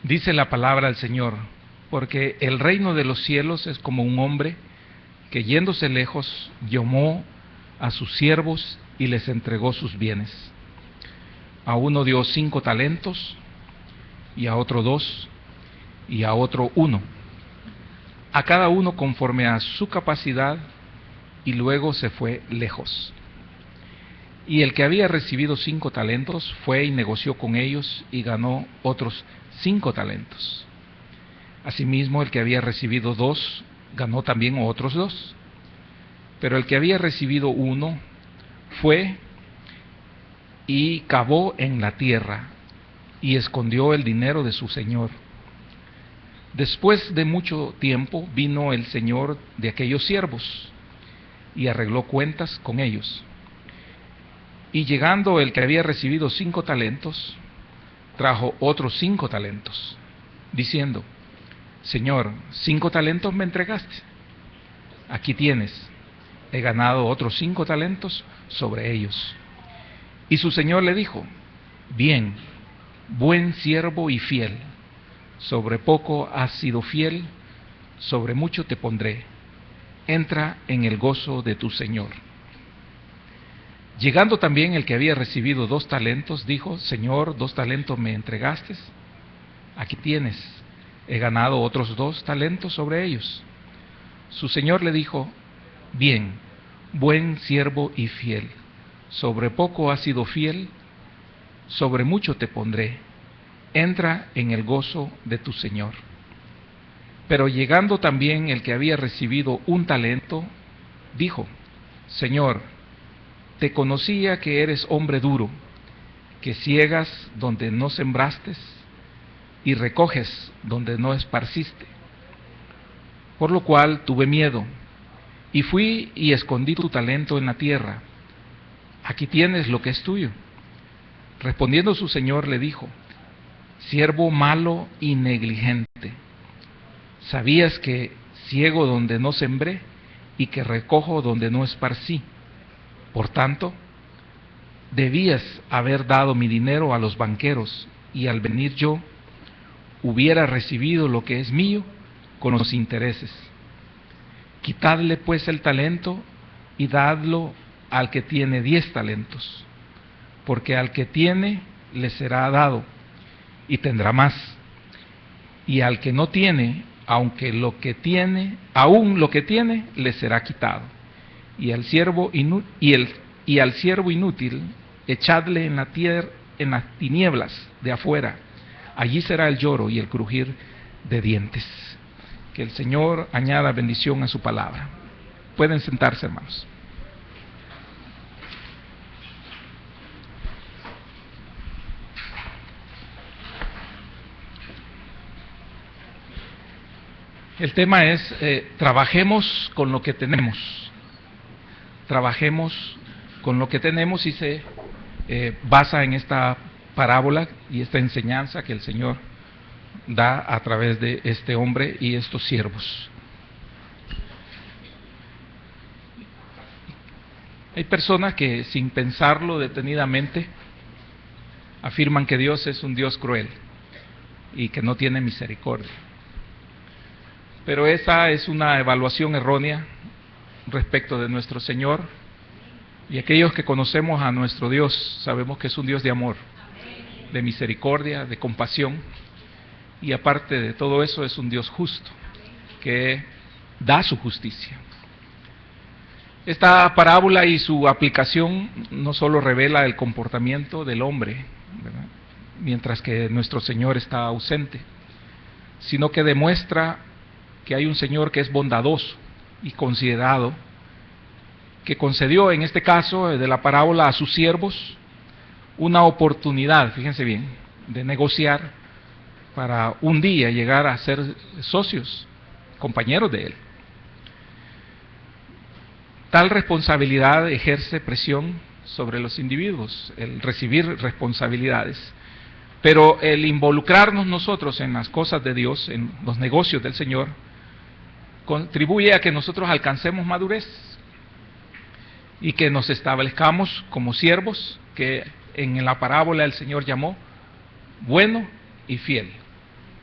Dice la palabra del Señor, porque el reino de los cielos es como un hombre que yéndose lejos llamó a sus siervos y les entregó sus bienes. A uno dio 5 talentos, y a otro 2, y a otro 1. A cada uno conforme a su capacidad, y luego se fue lejos. Y el que había recibido 5 talentos fue y negoció con ellos y ganó otros 5 talentos. Asimismo, el que había recibido 2 ganó también otros 2. Pero el que había recibido 1 fue y cavó en la tierra y escondió el dinero de su señor. Después de mucho tiempo vino el señor de aquellos siervos y arregló cuentas con ellos. Y llegando el que había recibido 5 talentos, trajo otros 5 talentos, diciendo: Señor, 5 talentos me entregaste, aquí tienes, he ganado otros 5 talentos sobre ellos. Y su señor le dijo: Bien, buen siervo y fiel, sobre poco has sido fiel, sobre mucho te pondré, entra en el gozo de tu señor. Llegando también el que había recibido 2 talentos, dijo: Señor, 2 talentos me entregaste, aquí tienes, he ganado otros 2 talentos sobre ellos. Su señor le dijo: Bien, buen siervo y fiel, sobre poco has sido fiel, sobre mucho te pondré, entra en el gozo de tu señor. Pero llegando también el que había recibido 1 talento, dijo: Señor, te conocía que eres hombre duro, que ciegas donde no sembraste y recoges donde no esparciste. Por lo cual tuve miedo, y fui y escondí tu talento en la tierra. Aquí tienes lo que es tuyo. Respondiendo su señor le dijo: Siervo malo y negligente, sabías que ciego donde no sembré y que recojo donde no esparcí. Por tanto, debías haber dado mi dinero a los banqueros, y al venir yo, hubiera recibido lo que es mío con los intereses. Quitadle pues el talento y dadlo al que tiene 10 talentos, porque al que tiene le será dado y tendrá más, y al que no tiene, aún lo que tiene le será quitado. Y al siervo inútil echadle en la tierra, en las tinieblas de afuera, allí será el lloro y el crujir de dientes. Que el Señor añada bendición a su palabra. Pueden sentarse, hermanos. El tema es trabajemos con lo que tenemos. Trabajemos con lo que tenemos, y se basa en esta parábola y esta enseñanza que el Señor da a través de este hombre y estos siervos. Hay personas que, sin pensarlo detenidamente, afirman que Dios es un Dios cruel y que no tiene misericordia. Pero esa es una evaluación errónea respecto de nuestro Señor, y aquellos que conocemos a nuestro Dios sabemos que es un Dios de amor, de misericordia, de compasión, y aparte de todo eso es un Dios justo, que da su justicia. Esta parábola y su aplicación no solo revela el comportamiento del hombre, ¿verdad?, mientras que nuestro Señor está ausente, sino que demuestra que hay un Señor que es bondadoso y considerado, que concedió en este caso de la parábola a sus siervos una oportunidad, fíjense bien, de negociar para un día llegar a ser socios, compañeros de Él. Tal responsabilidad ejerce presión sobre los individuos, el recibir responsabilidades, pero el involucrarnos nosotros en las cosas de Dios, en los negocios del Señor, contribuye a que nosotros alcancemos madurez y que nos establezcamos como siervos, que en la parábola el Señor llamó bueno y fiel.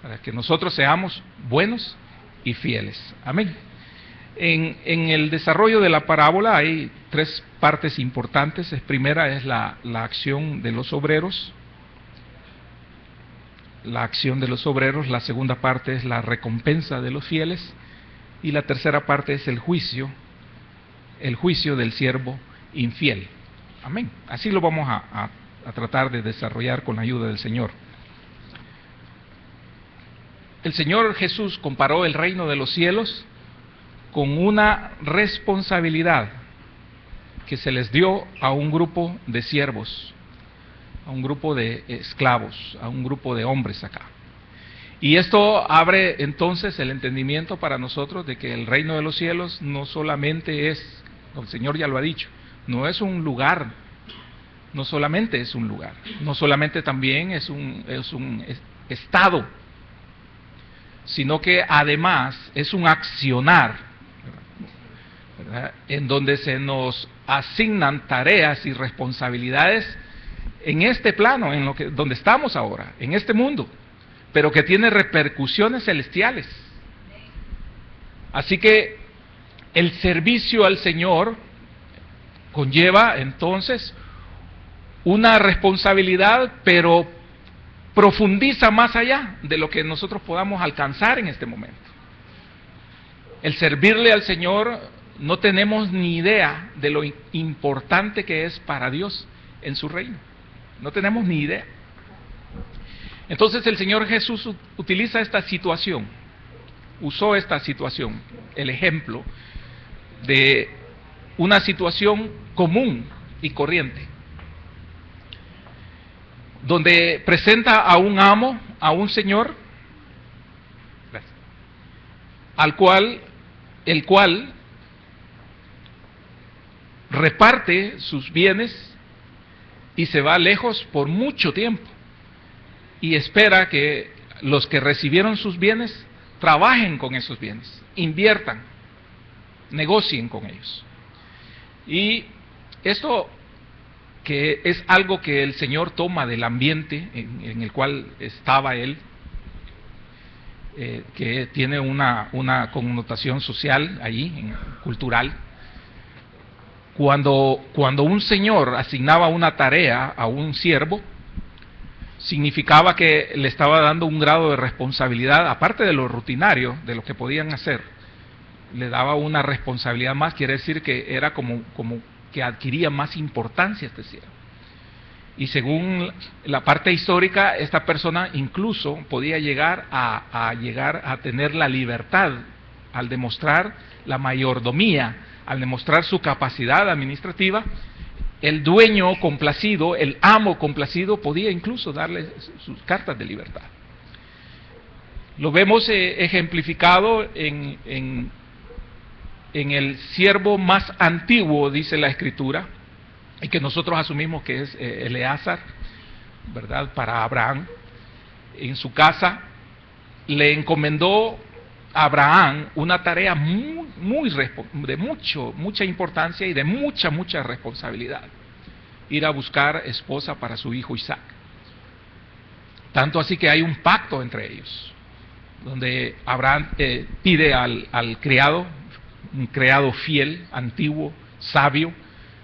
para que nosotros seamos buenos y fieles. Amén. En el desarrollo de la parábola hay tres partes importantes. Primera es la acción de los obreros. La acción de los obreros. La segunda parte es la recompensa de los fieles. Y la tercera parte es el juicio del siervo infiel. Amén. Así lo vamos a tratar de desarrollar con la ayuda del Señor. El Señor Jesús comparó el reino de los cielos con una responsabilidad que se les dio a un grupo de siervos, a un grupo de esclavos, a un grupo de hombres acá. Y esto abre entonces el entendimiento para nosotros de que el reino de los cielos no solamente es, el Señor ya lo ha dicho, no es un lugar, no solamente es un lugar, no solamente también es un estado, sino que además es un accionar, ¿verdad?, en donde se nos asignan tareas y responsabilidades en este plano, donde estamos ahora, en este mundo, pero que tiene repercusiones celestiales. Así que el servicio al Señor conlleva entonces una responsabilidad, pero profundiza más allá de lo que nosotros podamos alcanzar en este momento. El servirle al Señor, no tenemos ni idea de lo importante que es para Dios en su reino. No tenemos ni idea. Entonces el Señor Jesús utiliza esta situación, usó esta situación, el ejemplo de una situación común y corriente, donde presenta a un amo, a un señor, el cual reparte sus bienes y se va lejos por mucho tiempo y espera que los que recibieron sus bienes trabajen con esos bienes, inviertan, negocien con ellos. Y esto, que es algo que el Señor toma del ambiente en el cual estaba Él, que tiene una connotación social allí, cultural. Cuando un señor asignaba una tarea a un siervo, significaba que le estaba dando un grado de responsabilidad, aparte de lo rutinario, de lo que podían hacer, le daba una responsabilidad más. Quiere decir que era como que adquiría más importancia este siervo. Y según la parte histórica, esta persona incluso podía llegar a tener la libertad al demostrar la mayordomía, al demostrar su capacidad administrativa. El dueño complacido, el amo complacido, podía incluso darle sus cartas de libertad. Lo vemos ejemplificado en el siervo más antiguo, dice la Escritura, y que nosotros asumimos que es Eleazar, ¿verdad?, para Abraham. En su casa le encomendó a Abraham una tarea de mucha importancia y de mucha responsabilidad: ir a buscar esposa para su hijo Isaac. Tanto así que hay un pacto entre ellos, donde Abraham pide al criado, un criado fiel, antiguo, sabio,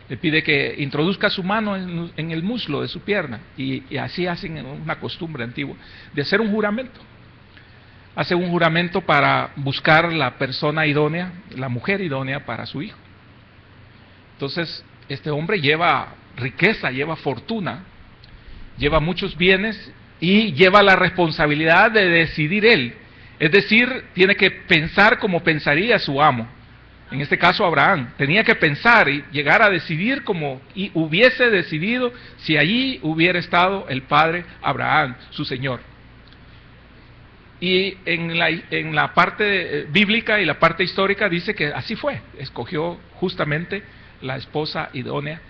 le pide que introduzca su mano en el muslo de su pierna, y así hacen una costumbre antigua de hacer un juramento. Hace un juramento para buscar la persona idónea, la mujer idónea para su hijo. Entonces, este hombre lleva riqueza, lleva fortuna, lleva muchos bienes y lleva la responsabilidad de decidir él. Es decir, tiene que pensar como pensaría su amo. En este caso Abraham tenía que pensar y llegar a decidir como y hubiese decidido si allí hubiera estado el padre Abraham, su señor. Y en la parte bíblica y la parte histórica dice que así fue: escogió justamente la esposa idónea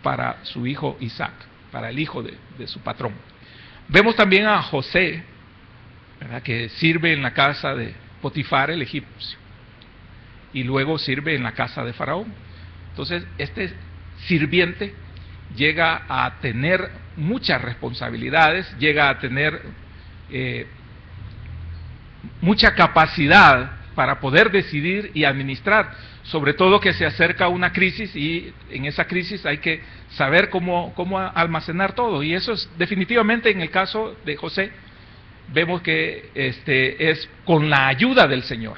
para su hijo Isaac, para el hijo de su patrón. Vemos también a José, ¿verdad?, que sirve en la casa de Potifar, el egipcio, y luego sirve en la casa de Faraón. Entonces este sirviente llega a tener muchas responsabilidades, llega a tener mucha capacidad para poder decidir y administrar, sobre todo que se acerca una crisis y en esa crisis hay que saber cómo almacenar todo, y eso es definitivamente en el caso de José, vemos que es con la ayuda del Señor.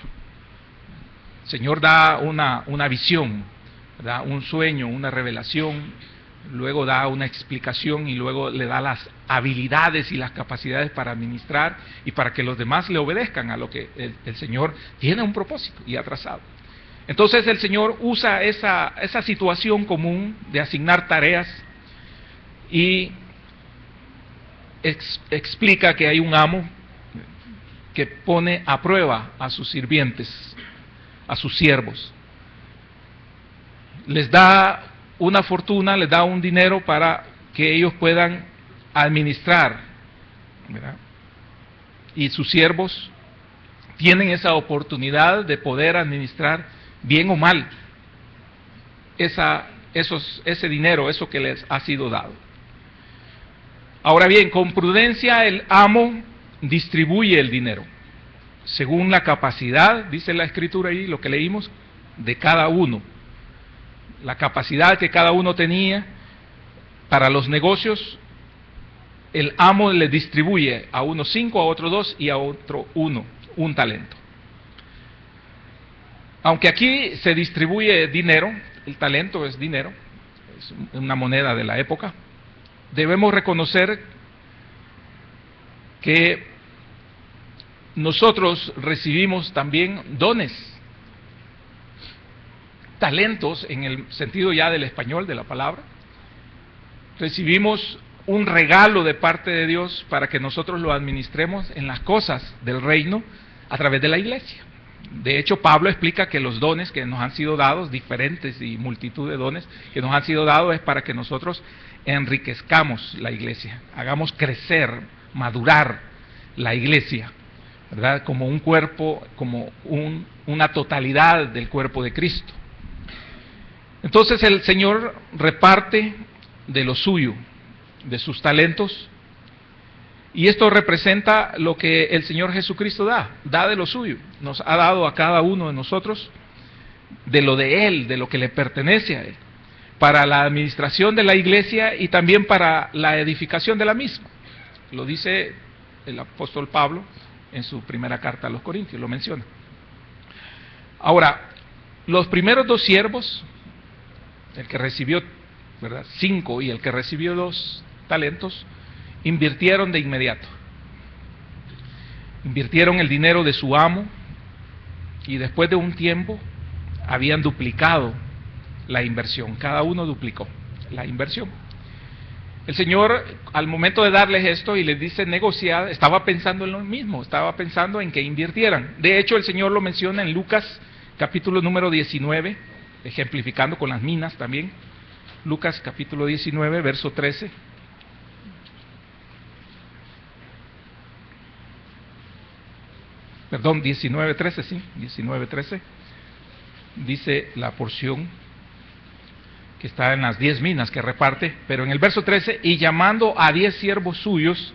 El Señor da una visión, da un sueño, una revelación, luego da una explicación y luego le da las habilidades y las capacidades para administrar y para que los demás le obedezcan a lo que el Señor tiene un propósito y ha trazado. Entonces el Señor usa esa situación común de asignar tareas y explica que hay un amo que pone a prueba a sus sirvientes, a sus siervos. Les da una fortuna, les da un dinero para que ellos puedan administrar, ¿verdad? Y sus siervos tienen esa oportunidad de poder administrar bien o mal ese dinero, eso que les ha sido dado. Ahora bien, con prudencia el amo distribuye el dinero, según la capacidad, dice la Escritura ahí, lo que leímos, de cada uno. La capacidad que cada uno tenía para los negocios, el amo le distribuye a uno 5, a otro 2 y a otro 1, un talento. Aunque aquí se distribuye dinero, el talento es dinero, es una moneda de la época, debemos reconocer que nosotros recibimos también dones, talentos en el sentido ya del español de la palabra. Recibimos un regalo de parte de Dios para que nosotros lo administremos en las cosas del reino a través de la iglesia. De hecho, Pablo explica que los dones que nos han sido dados, diferentes y multitud de dones que nos han sido dados, es para que nosotros enriquezcamos la iglesia, hagamos crecer, madurar la iglesia, ¿verdad? Como un cuerpo, como una totalidad del cuerpo de Cristo. Entonces el Señor reparte de lo suyo, de sus talentos, y esto representa lo que el Señor Jesucristo da de lo suyo. Nos ha dado a cada uno de nosotros de lo de Él, de lo que le pertenece a Él, para la administración de la iglesia y también para la edificación de la misma. Lo dice el apóstol Pablo en su primera carta a los Corintios, lo menciona. Ahora, los primeros 2 siervos, el que recibió, ¿verdad?, 5 y el que recibió 2 talentos, invirtieron de inmediato. Invirtieron el dinero de su amo y después de un tiempo habían duplicado la inversión. Cada uno duplicó la inversión. El Señor, al momento de darles esto y les dice negociar, estaba pensando en lo mismo, estaba pensando en que invirtieran. De hecho, el Señor lo menciona en Lucas capítulo número 19, ejemplificando con las minas también. Lucas capítulo 19, verso 13. Perdón, 19:13, sí, 19:13. Dice la porción que está en las 10 minas que reparte, pero en el verso 13, y llamando a 10 siervos suyos,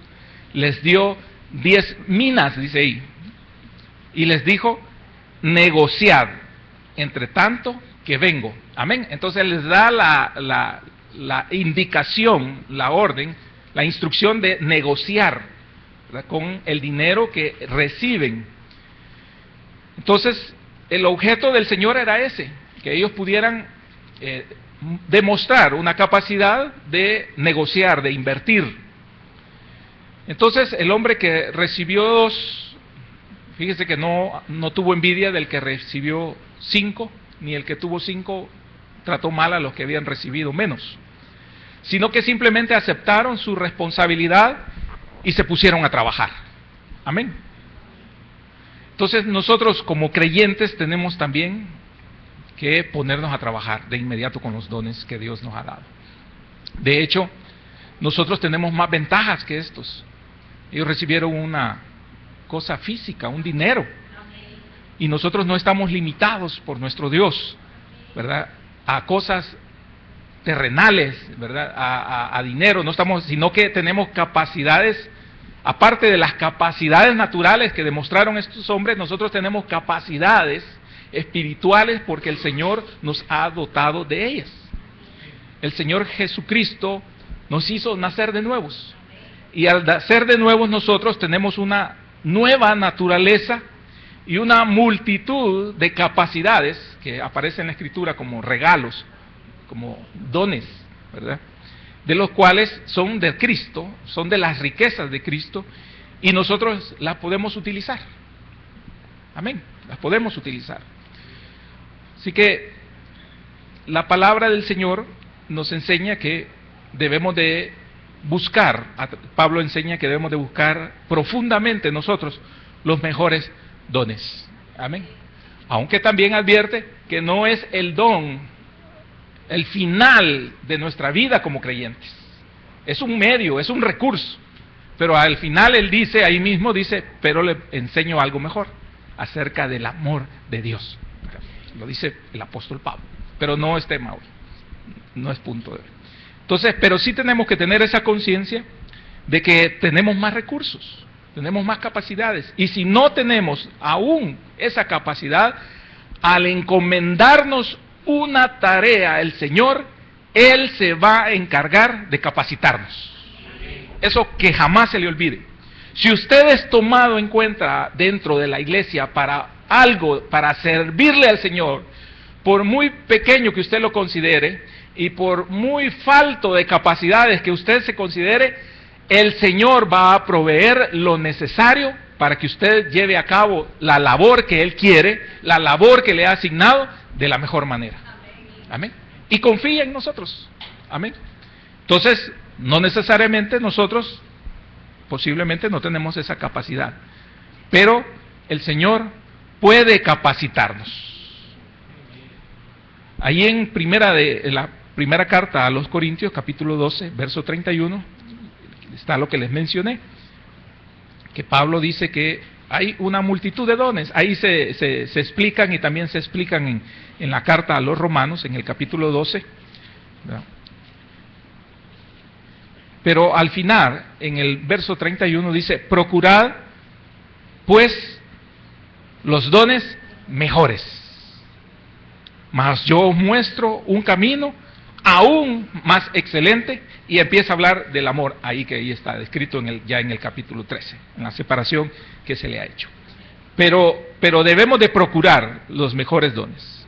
les dio 10 minas, dice ahí, y les dijo, negociad, entre tanto que vengo. Amén. Entonces les da la indicación, la orden, la instrucción de negociar, ¿verdad?, con el dinero que reciben. Entonces, el objeto del Señor era ese, que ellos pudieran demostrar una capacidad de negociar, de invertir. Entonces, el hombre que recibió 2, fíjese que no tuvo envidia del que recibió 5, ni el que tuvo 5 trató mal a los que habían recibido menos, sino que simplemente aceptaron su responsabilidad y se pusieron a trabajar. Amén. Entonces nosotros como creyentes tenemos también que ponernos a trabajar de inmediato con los dones que Dios nos ha dado. De hecho, nosotros tenemos más ventajas que estos. Ellos recibieron una cosa física, un dinero, y nosotros no estamos limitados por nuestro Dios, ¿verdad?, a cosas terrenales, ¿verdad?, a dinero, no estamos, sino que tenemos capacidades Aparte de las capacidades naturales que demostraron estos hombres, nosotros tenemos capacidades espirituales porque el Señor nos ha dotado de ellas. El Señor Jesucristo nos hizo nacer de nuevos. Y al nacer de nuevos nosotros tenemos una nueva naturaleza y una multitud de capacidades que aparecen en la Escritura como regalos, como dones, ¿verdad? De los cuales son de Cristo, son de las riquezas de Cristo, y nosotros las podemos utilizar. Amén, las podemos utilizar. Así que la palabra del Señor nos enseña que debemos de buscar, Pablo enseña que debemos de buscar profundamente nosotros los mejores dones. Amén. Aunque también advierte que no es el don el final de nuestra vida como creyentes. Es un medio, es un recurso. Pero al final él dice, ahí mismo dice, pero le enseño algo mejor, acerca del amor de Dios. Lo dice el apóstol Pablo. Pero no es tema hoy, no es punto de hoy. Entonces, pero sí tenemos que tener esa conciencia de que tenemos más recursos, tenemos más capacidades. Y si no tenemos aún esa capacidad, al encomendarnos una tarea el Señor, Él se va a encargar de capacitarnos. Eso que jamás se le olvide. Si usted es tomado en cuenta dentro de la iglesia para algo, para servirle al Señor, por muy pequeño que usted lo considere y por muy falto de capacidades que usted se considere, el Señor va a proveer lo necesario para que usted lleve a cabo la labor que Él quiere, la labor que le ha asignado, de la mejor manera. Amén. Y confía en nosotros. Amén. Entonces, no necesariamente nosotros, posiblemente no tenemos esa capacidad, pero el Señor puede capacitarnos. Ahí en la primera carta a los Corintios, capítulo 12, verso 31, está lo que les mencioné, que Pablo dice que hay una multitud de dones. Ahí se explican y también se explican en la carta a los Romanos, en el capítulo 12. ¿Verdad? Pero al final, en el verso 31 dice, procurad pues los dones mejores, mas yo os muestro un camino aún más excelente, y empieza a hablar del amor, ahí que ahí está descrito ya en el capítulo 13, en la separación que se le ha hecho. Pero debemos de procurar los mejores dones.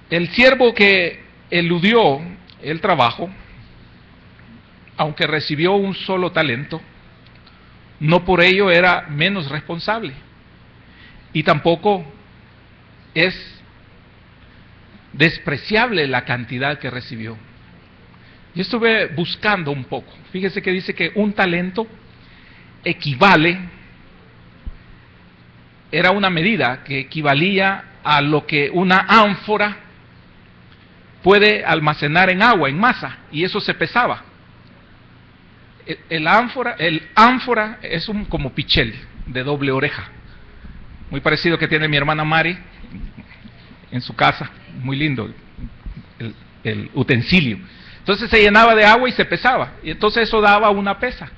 El siervo que eludió el trabajo, aunque recibió un solo talento, no por ello era menos responsable, y tampoco es despreciable la cantidad que recibió. Yo estuve buscando un poco. Fíjese que dice que un talento era una medida que equivalía a lo que una ánfora puede almacenar en agua, en masa, y eso se pesaba. El ánfora es como pichel de doble oreja, muy parecido que tiene mi hermana Mari en su casa, muy lindo el utensilio. Entonces se llenaba de agua y se pesaba, y entonces eso daba una pesa,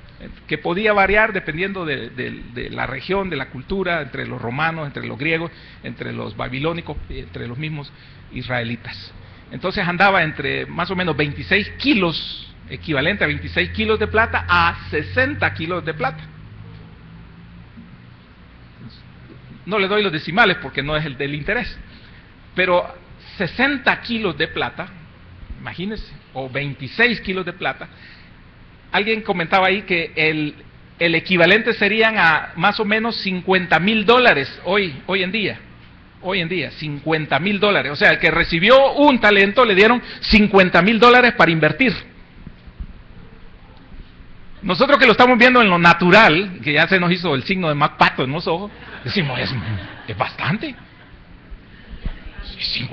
que podía variar dependiendo de la región, de la cultura, entre los romanos, entre los griegos, entre los babilónicos, entre los mismos israelitas. Entonces andaba entre más o menos 26 kilos, equivalente a 26 kilos de plata, a 60 kilos de plata. No le doy los decimales porque no es el del interés, pero 60 kilos de plata, imagínense, o 26 kilos de plata. Alguien comentaba ahí que el equivalente serían a más o menos $50,000 hoy en día, $50,000. O sea, el que recibió un talento le dieron $50,000 para invertir. Nosotros que lo estamos viendo en lo natural, que ya se nos hizo el signo de MacPato en los ojos, decimos, es bastante.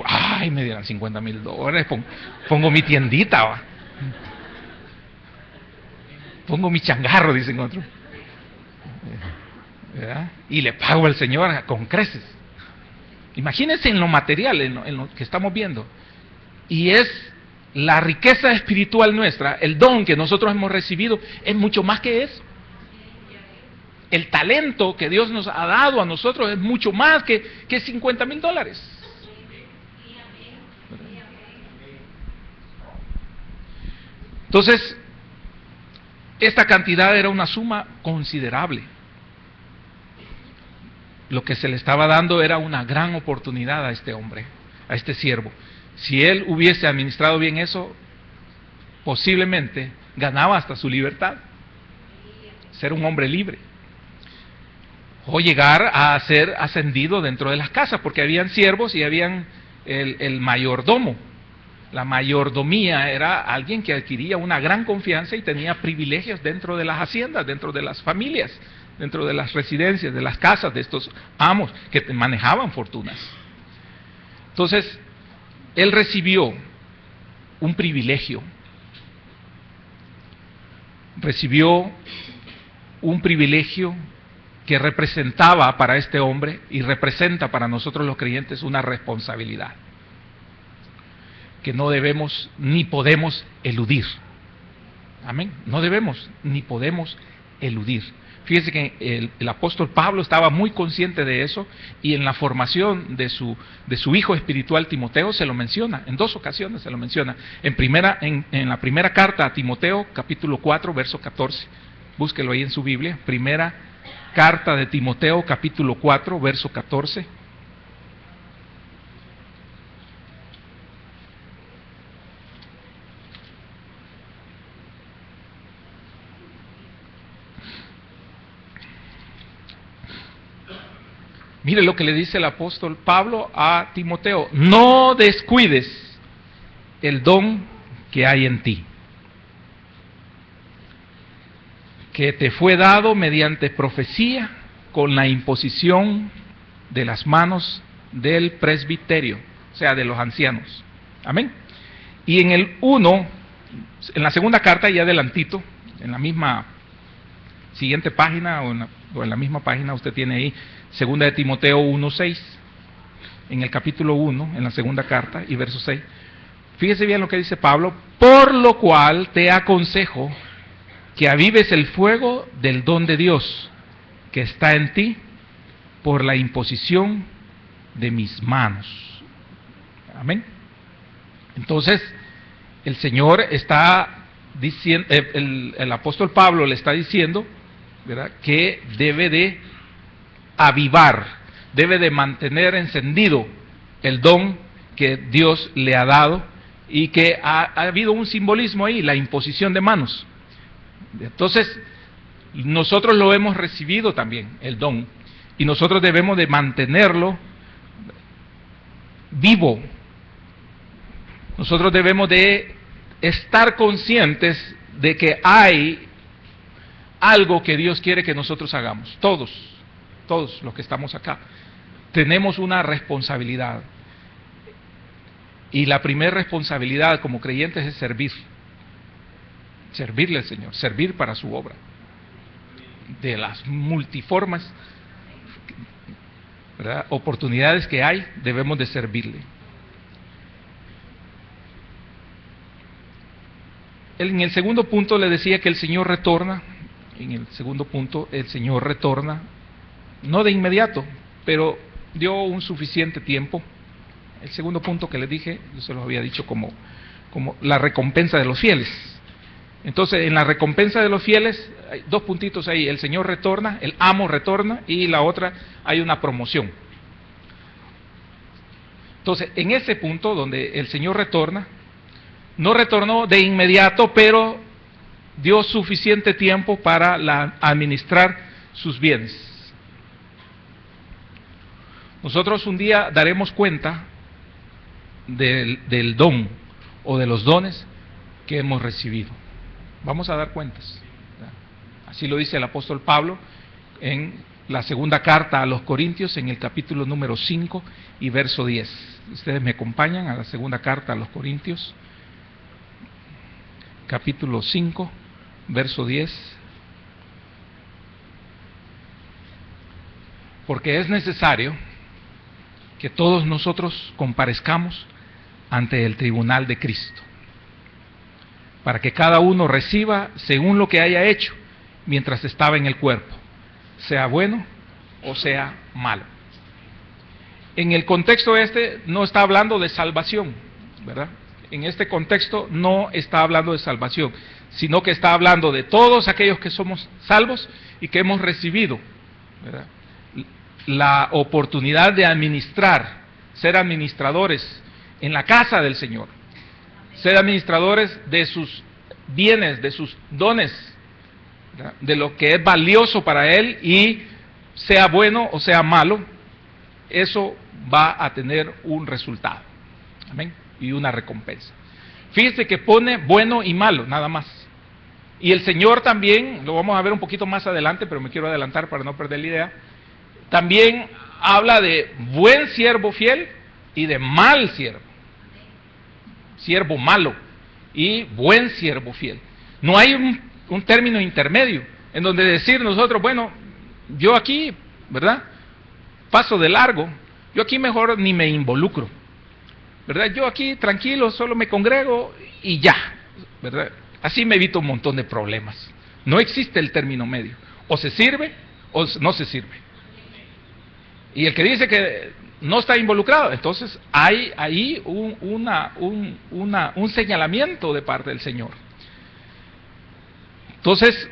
Ay, me dieran $50,000, pongo mi tiendita, ¿va? Pongo mi changarro, dicen otros, ¿verdad? Y le pago al Señor con creces. Imagínense en lo material, en lo que estamos viendo. Y es la riqueza espiritual nuestra, el don que nosotros hemos recibido, es mucho más que eso. El talento que Dios nos ha dado a nosotros es mucho más que $50,000. Entonces, esta cantidad era una suma considerable. Lo que se le estaba dando era una gran oportunidad a este hombre, a este siervo. Si él hubiese administrado bien eso, posiblemente ganaba hasta su libertad, ser un hombre libre, o llegar a ser ascendido dentro de las casas, porque habían siervos y habían el mayordomo. La mayordomía era alguien que adquiría una gran confianza y tenía privilegios dentro de las haciendas, dentro de las familias, dentro de las residencias, de las casas de estos amos que manejaban fortunas. Entonces, él recibió un privilegio, que representaba para este hombre y representa para nosotros los creyentes una responsabilidad que no debemos ni podemos eludir. Amén. No debemos ni podemos eludir. Fíjese que el apóstol Pablo estaba muy consciente de eso, y en la formación de su hijo espiritual Timoteo se lo menciona, en 2 ocasiones se lo menciona. En la primera carta a Timoteo, capítulo 4, verso 14. Búsquelo ahí en su Biblia. Primera carta de Timoteo, capítulo 4, verso 14. Mire lo que le dice el apóstol Pablo a Timoteo: no descuides el don que hay en ti, que te fue dado mediante profecía con la imposición de las manos del presbiterio, o sea, de los ancianos. Amén. Y en el 1, en la segunda carta, y adelantito, en la misma siguiente página o en la misma página, usted tiene ahí segunda de Timoteo 1:6, en el capítulo 1, en la segunda carta y verso 6. Fíjese bien lo que dice Pablo: por lo cual te aconsejo que avives el fuego del don de Dios que está en ti por la imposición de mis manos. Amén. Entonces, el Señor está diciendo, el apóstol Pablo le está diciendo, ¿verdad?, que debe de avivar, debe de mantener encendido el don que Dios le ha dado, y que ha habido un simbolismo ahí, la imposición de manos. Entonces, nosotros lo hemos recibido también, el don, y nosotros debemos de mantenerlo vivo. Nosotros debemos de estar conscientes de que hay algo que Dios quiere que nosotros hagamos. Todos los que estamos acá tenemos una responsabilidad, y la primera responsabilidad como creyentes es servirle al Señor, servir para su obra. De las multiformes, ¿verdad?, oportunidades que hay, debemos de servirle. En el segundo punto le decía que el Señor retorna. En el segundo punto, el Señor retorna, no de inmediato, pero dio un suficiente tiempo. El segundo punto que les dije, yo se los había dicho como la recompensa de los fieles. Entonces, en la recompensa de los fieles, hay 2 puntitos ahí: el Señor retorna, el amo retorna, y la otra, hay una promoción. Entonces, en ese punto donde el Señor retorna, no retornó de inmediato, pero dio suficiente tiempo para administrar sus bienes. Nosotros un día daremos cuenta del don o de los dones que hemos recibido. Vamos a dar cuentas. Así lo dice el apóstol Pablo en la segunda carta a los Corintios, en el capítulo número 5 y verso 10. Ustedes me acompañan a la segunda carta a los Corintios, capítulo 5, verso 10. Porque es necesario que todos nosotros comparezcamos ante el tribunal de Cristo. para que cada uno reciba según lo que haya hecho mientras estaba en el cuerpo, sea bueno o sea malo. En el contexto no está hablando de salvación, ¿verdad? En este contexto no está hablando de salvación, sino que está hablando de todos aquellos que somos salvos y que hemos recibido, ¿verdad?, la oportunidad de administrar, ser administradores en la casa del Señor, ser administradores de sus bienes, de sus dones, ¿verdad?, de lo que es valioso para Él, y sea bueno o sea malo, eso va a tener un resultado, amén, y una recompensa. Fíjense que pone bueno y malo, nada más. Y el Señor también, lo vamos a ver un poquito más adelante, pero me quiero adelantar para no perder la idea, también habla de buen siervo fiel y de mal siervo, siervo malo y buen siervo fiel. No hay un término intermedio en donde decir nosotros, bueno, yo aquí, ¿verdad?, paso de largo, yo aquí mejor ni me involucro, ¿verdad?, yo aquí tranquilo, solo me congrego y ya, ¿verdad?, así me evito un montón de problemas. No existe el término medio, o se sirve o no se sirve. Y el que dice que no está involucrado, entonces hay ahí un señalamiento de parte del Señor. Entonces,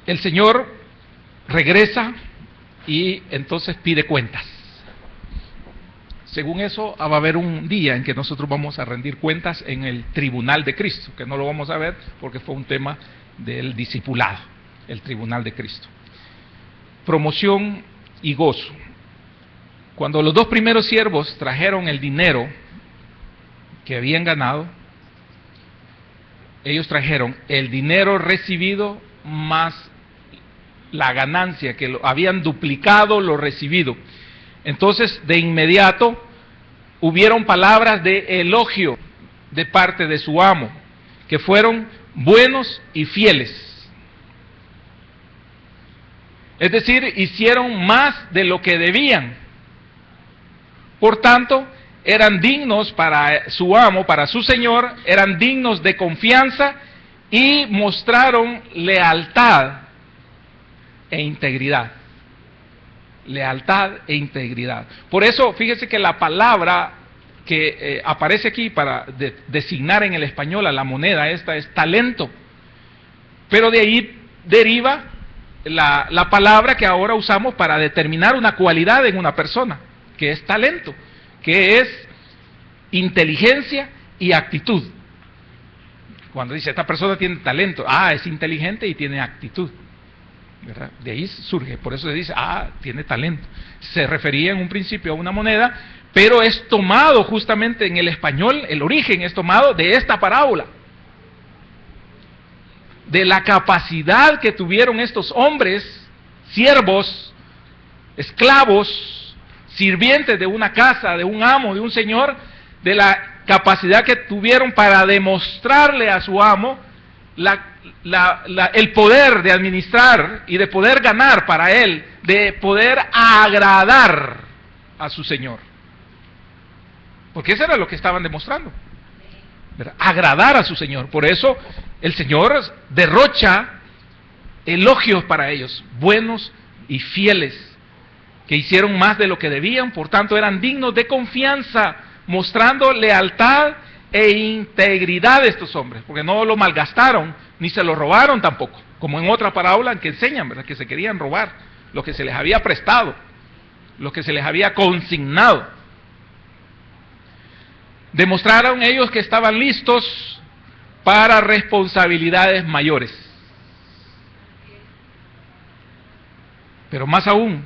el Señor regresa y entonces pide cuentas. Según eso, va a haber un día en que nosotros vamos a rendir cuentas en el tribunal de Cristo, que no lo vamos a ver porque fue un tema del discipulado, el tribunal de Cristo. Promoción y gozo. Cuando los dos primeros siervos trajeron el dinero que habían ganado, ellos trajeron el dinero recibido más la ganancia, que habían duplicado lo recibido. Entonces, de inmediato, hubieron palabras de elogio de parte de su amo, que fueron buenos y fieles. Es decir, hicieron más de lo que debían. Por tanto, eran dignos para su amo, para su señor, eran dignos de confianza y mostraron lealtad e integridad. Lealtad e integridad. Por eso, fíjese que la palabra que aparece aquí para designar en el español a la moneda esta es talento. Pero de ahí deriva la palabra que ahora usamos para determinar una cualidad en una persona, que es talento, que es inteligencia y actitud. Cuando dice, esta persona tiene talento, es inteligente y tiene actitud, ¿verdad? De ahí surge, por eso se dice, tiene talento. Se refería en un principio a una moneda, pero es tomado justamente en el español, el origen es tomado de esta parábola, de la capacidad que tuvieron estos hombres, siervos, esclavos, sirvientes de una casa, de un amo, de un señor, de la capacidad que tuvieron para demostrarle a su amo el poder de administrar y de poder ganar para él, de poder agradar a su señor. Porque eso era lo que estaban demostrando, ¿verdad? Agradar a su señor. Por eso el Señor derrocha elogios para ellos, buenos y fieles, que hicieron más de lo que debían, por tanto eran dignos de confianza, mostrando lealtad e integridad de estos hombres, porque no lo malgastaron, ni se lo robaron tampoco, como en otra parábola en que enseñan, ¿verdad?, que se querían robar lo que se les había prestado, lo que se les había consignado. Demostraron ellos que estaban listos para responsabilidades mayores. Pero más aún,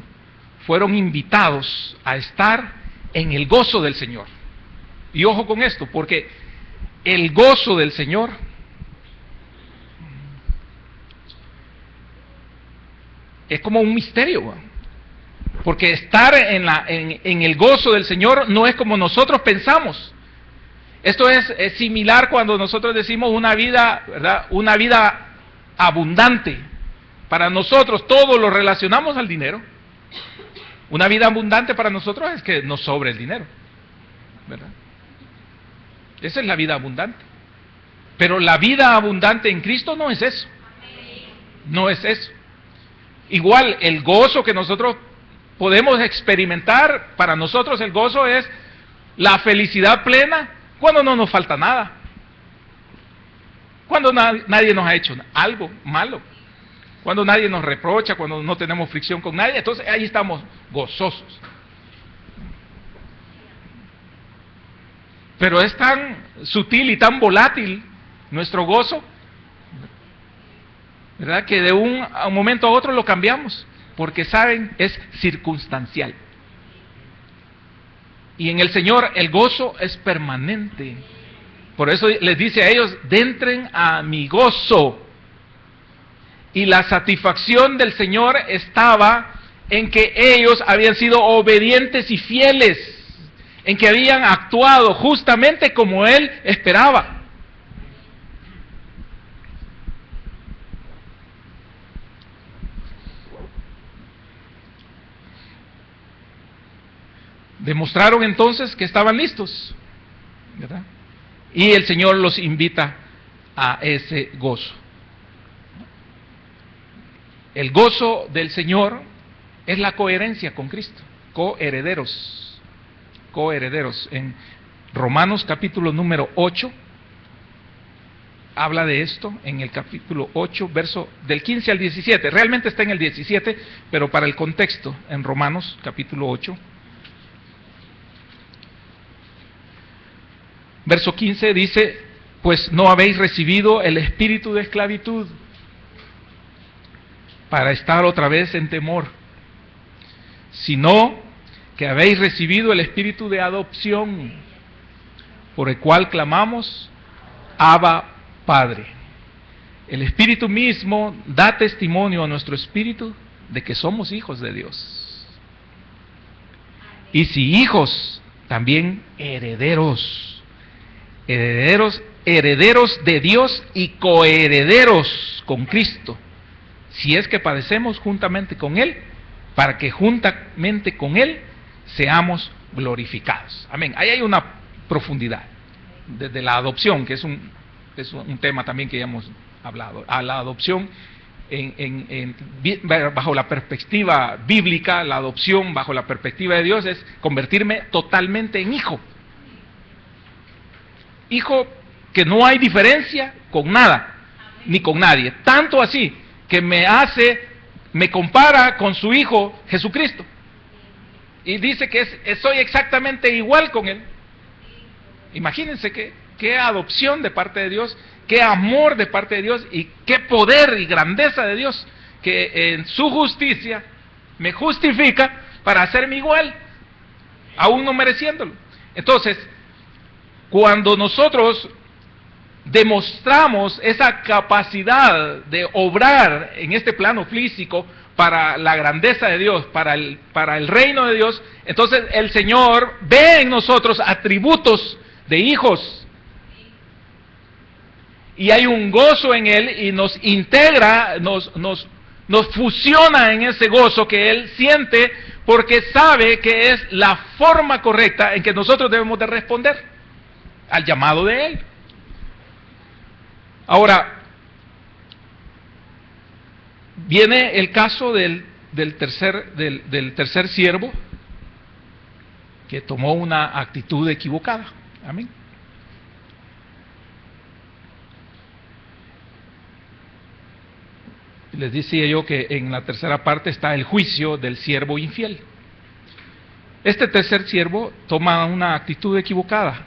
fueron invitados a estar en el gozo del Señor. Y ojo con esto, porque el gozo del Señor es como un misterio, porque estar en el gozo del Señor no es como nosotros pensamos. Esto es similar cuando nosotros decimos una vida, ¿verdad?, una vida abundante. Para nosotros todo lo relacionamos al dinero. Una vida abundante para nosotros es que nos sobre el dinero, ¿verdad? Esa es la vida abundante. Pero la vida abundante en Cristo no es eso. No es eso. Igual, el gozo que nosotros podemos experimentar, para nosotros el gozo es la felicidad plena cuando no nos falta nada. Cuando nadie nos ha hecho algo malo. Cuando nadie nos reprocha, cuando no tenemos fricción con nadie, entonces ahí estamos gozosos. Pero es tan sutil y tan volátil nuestro gozo, ¿verdad? Que de un momento a otro lo cambiamos, porque saben, es circunstancial. Y en el Señor el gozo es permanente. Por eso les dice a ellos, entren a mi gozo. Y la satisfacción del Señor estaba en que ellos habían sido obedientes y fieles, en que habían actuado justamente como Él esperaba. Demostraron entonces que estaban listos, ¿verdad? Y el Señor los invita a ese gozo. El gozo del Señor es la coherencia con Cristo, coherederos. En Romanos capítulo número 8, habla de esto, en el capítulo 8, verso del 15 al 17, realmente está en el 17, pero para el contexto, en Romanos capítulo 8, verso 15 dice, pues no habéis recibido el espíritu de esclavitud para estar otra vez en temor, sino que habéis recibido el espíritu de adopción, por el cual clamamos, Abba, Padre. El Espíritu mismo da testimonio a nuestro espíritu de que somos hijos de Dios. Y si hijos, también herederos. Herederos de Dios y coherederos con Cristo, si es que padecemos juntamente con Él, para que juntamente con Él seamos glorificados. Amén. Ahí hay una profundidad desde la adopción, que es un tema también que ya hemos hablado. A la adopción bajo la perspectiva bíblica, la adopción bajo la perspectiva de Dios es convertirme totalmente en hijo. Hijo que no hay diferencia con nada, ni con nadie. Tanto así que me compara con su Hijo Jesucristo. Y dice que soy exactamente igual con Él. Imagínense qué adopción de parte de Dios, qué amor de parte de Dios y qué poder y grandeza de Dios, que en su justicia me justifica para hacerme igual, aún no mereciéndolo. Entonces, cuando nosotros demostramos esa capacidad de obrar en este plano físico para la grandeza de Dios, para el reino de Dios, entonces el Señor ve en nosotros atributos de hijos. Y hay un gozo en Él y nos integra, nos fusiona en ese gozo que Él siente, porque sabe que es la forma correcta en que nosotros debemos de responder al llamado de Él. Ahora, viene el caso del tercer siervo que tomó una actitud equivocada. Amén. Les decía yo que en la tercera parte está el juicio del siervo infiel. Este tercer siervo toma una actitud equivocada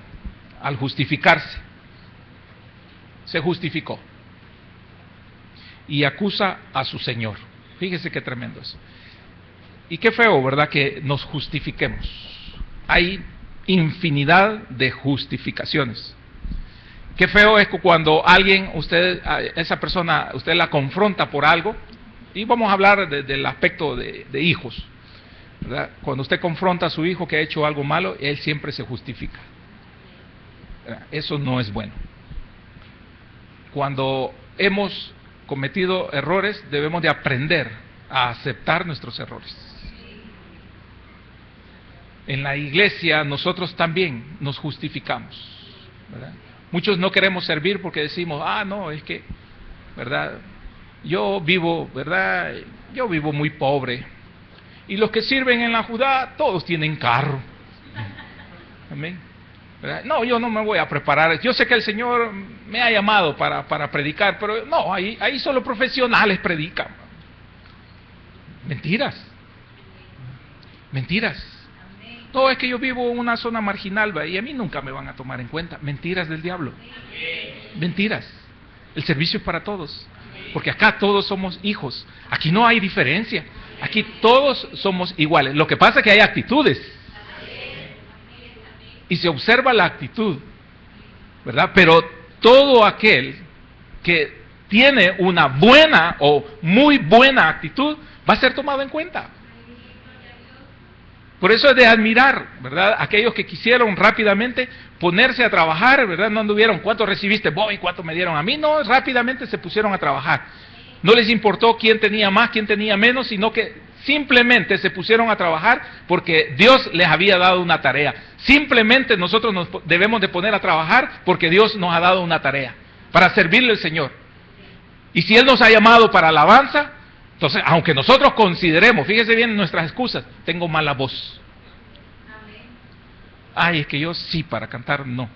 al justificarse. Se justificó y acusa a su Señor. Fíjese qué tremendo eso. Y qué feo, ¿verdad?, que nos justifiquemos. Hay infinidad de justificaciones. Qué feo es que cuando esa persona, usted la confronta por algo, y vamos a hablar del aspecto de hijos, ¿verdad? Cuando usted confronta a su hijo que ha hecho algo malo, él siempre se justifica. Eso no es bueno. Cuando hemos cometido errores, debemos de aprender a aceptar nuestros errores. En la iglesia nosotros también nos justificamos. ¿verdad? Muchos no queremos servir porque decimos, no, es que, ¿verdad? Yo vivo, ¿verdad? Yo vivo muy pobre. Y los que sirven en la Judá, todos tienen carro. Amén. ¿Verdad? No, yo no me voy a preparar. Yo sé que el Señor me ha llamado para predicar, pero no, ahí solo profesionales predican. Mentiras. Mentiras. No, es que yo vivo en una zona marginal, ¿va? Y a mí nunca me van a tomar en cuenta. Mentiras del diablo. Mentiras. El servicio es para todos. Porque acá todos somos hijos. Aquí no hay diferencia. Aquí todos somos iguales. Lo que pasa es que hay actitudes. Y se observa la actitud, ¿verdad? Pero todo aquel que tiene una buena o muy buena actitud va a ser tomado en cuenta. Por eso es de admirar, ¿verdad? Aquellos que quisieron rápidamente ponerse a trabajar, ¿verdad? No anduvieron, ¿cuánto recibiste vos y cuánto me dieron a mí? No, rápidamente se pusieron a trabajar. No les importó quién tenía más, quién tenía menos, sino que simplemente se pusieron a trabajar porque Dios les había dado una tarea. Simplemente nosotros nos debemos de poner a trabajar porque Dios nos ha dado una tarea para servirle al Señor. Y si Él nos ha llamado para alabanza, entonces, aunque nosotros consideremos, fíjese bien en nuestras excusas, tengo mala voz. Ay, es que yo sí, para cantar no.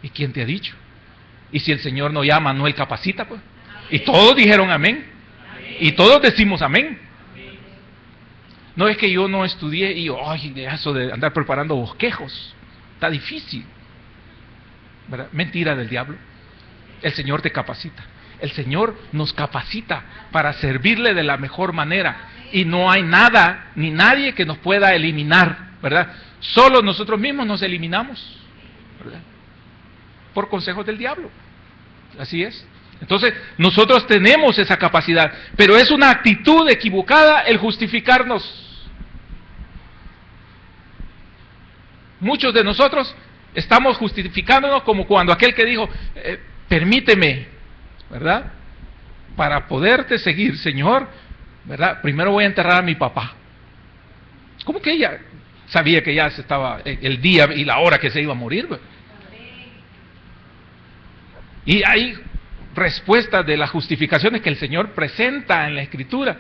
¿Y quién te ha dicho? Y si el Señor no llama, no Él capacita, pues. Y todos dijeron amén. Y todos decimos amén. No es que yo no estudié y eso de andar preparando bosquejos, está difícil, ¿verdad? Mentira del diablo. El Señor te capacita. El Señor nos capacita para servirle de la mejor manera. Y no hay nada ni nadie que nos pueda eliminar, ¿verdad? Solo nosotros mismos nos eliminamos, ¿verdad? Por consejos del diablo. Así es. Entonces, nosotros tenemos esa capacidad, pero es una actitud equivocada el justificarnos. Muchos de nosotros estamos justificándonos como cuando aquel que dijo, permíteme, ¿verdad? Para poderte seguir, Señor, ¿verdad? Primero voy a enterrar a mi papá. ¿Cómo que ella sabía que ya se estaba el día y la hora que se iba a morir, ¿verdad? Y hay respuestas de las justificaciones que el Señor presenta en la Escritura.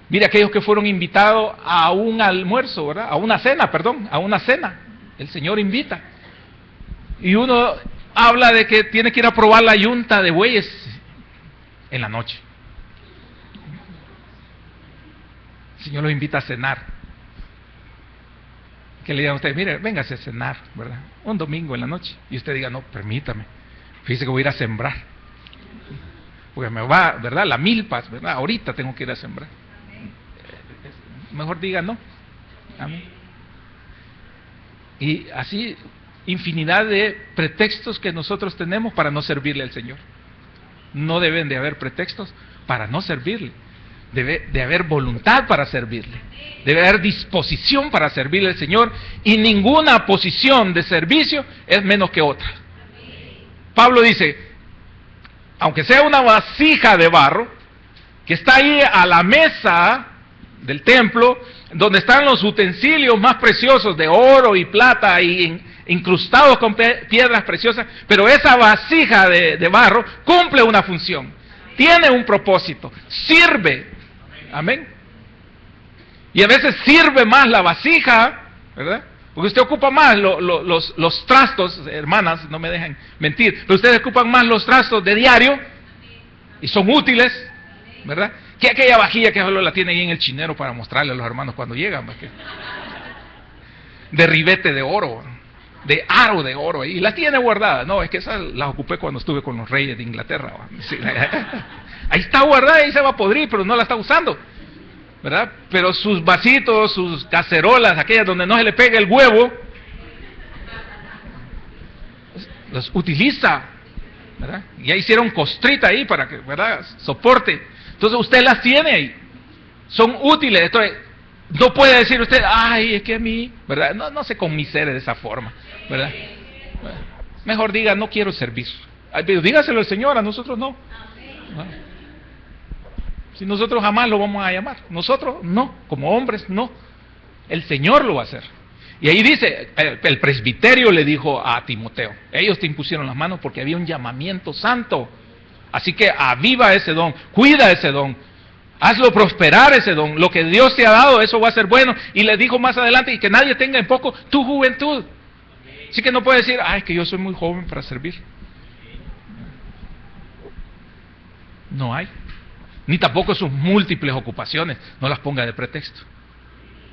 Mire, aquellos que fueron invitados a un almuerzo, ¿verdad? A una cena. El Señor invita. Y uno habla de que tiene que ir a probar la yunta de bueyes en la noche. El Señor lo invita a cenar. Que le digan a usted, mire, véngase a cenar, ¿verdad? Un domingo en la noche. Y usted diga, no, permítame. Fíjese que voy a ir a sembrar. Porque me va, ¿verdad? La milpas, ¿verdad? Ahorita tengo que ir a sembrar. Mejor diga no. Amén. Y así, infinidad de pretextos que nosotros tenemos para no servirle al Señor. No deben de haber pretextos para no servirle. Debe de haber voluntad para servirle. Debe haber disposición para servirle al Señor. Y ninguna posición de servicio es menos que otra. Pablo dice, aunque sea una vasija de barro, que está ahí a la mesa del templo, donde están los utensilios más preciosos de oro y plata y incrustados con piedras preciosas, pero esa vasija de barro cumple una función, tiene un propósito, sirve, amén. Y a veces sirve más la vasija, ¿verdad? Porque usted ocupa más los trastos, hermanas, no me dejen mentir, pero ustedes ocupan más los trastos de diario y son útiles, ¿verdad? Que aquella vajilla que solo la tiene ahí en el chinero para mostrarle a los hermanos cuando llegan, de ribete de oro, de aro de oro, y la tiene guardada. No, es que esas las ocupé cuando estuve con los reyes de Inglaterra. Sí, ahí está guardada, ahí se va a podrir, pero no la está usando, ¿verdad? Pero sus vasitos, sus cacerolas, aquellas donde no se le pega el huevo, los utiliza, ¿verdad? Ya hicieron costrita ahí para que, ¿verdad?, soporte. Entonces usted las tiene ahí, son útiles. Entonces no puede decir usted, ay, es que a mí, ¿verdad? No se conmisere de esa forma, ¿verdad? Mejor diga, no quiero servir. Pero dígaselo al Señor, a nosotros no. Si nosotros jamás lo vamos a llamar, nosotros no, como hombres no, el Señor lo va a hacer. Y ahí dice, el presbiterio le dijo a Timoteo, ellos te impusieron las manos porque había un llamamiento santo. Así que aviva ese don, cuida ese don, hazlo prosperar ese don. Lo que Dios te ha dado, eso va a ser bueno. Y le dijo más adelante, y que nadie tenga en poco tu juventud. Así que no puede decir, ay, que yo soy muy joven para servir. No hay. Ni tampoco sus múltiples ocupaciones, no las ponga de pretexto.